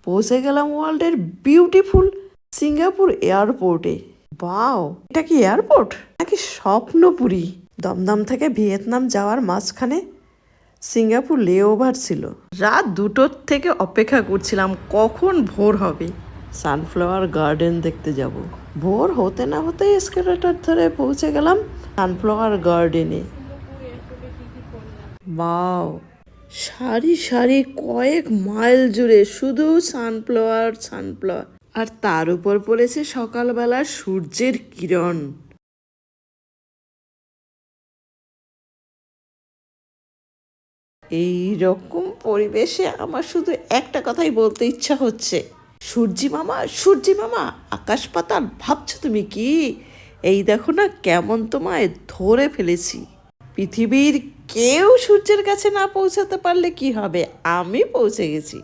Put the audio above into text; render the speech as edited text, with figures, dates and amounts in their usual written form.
পৌঁছে গেলাম ওয়ার্ল্ডের বিউটিফুল সিঙ্গাপুর এয়ারপোর্টে। বাও, এটা কি এয়ারপোর্ট নাকি স্বপ্নপুরী? দমদম থেকে ভিয়েতনাম যাওয়ার মাঝখানে সিঙ্গাপুর লেওভার ছিল। রাত 2টোর থেকে অপেক্ষা করছিলাম কখন ভোর হবে, সানফ্লাওয়ার গার্ডেন দেখতে যাব। ভোর হতে না হতে এসকেলেটর ধরে পৌঁছে গেলাম সানফ্লাওয়ার গার্ডেনে। বাও, সারি সারি কয়েক মাইল জুড়ে শুধু সানফ্লাওয়ার সানফ্লাওয়ার, আর তার উপর পড়েছে সকালবেলার সূর্যের কিরণ। এই রকম পরিবেশে আমার শুধু একটা কথাই বলতে ইচ্ছা হচ্ছে, সূর্যি মামা, সূর্যি মামা, আকাশ পাতাল ভাবছো তুমি কি? এই দেখো না কেমন তোমায় ধরে ফেলেছি। পৃথিবীর কেউ সূর্যের কাছে না পৌঁছাতে পারলে কি হবে, আমি পৌঁছে গেছি।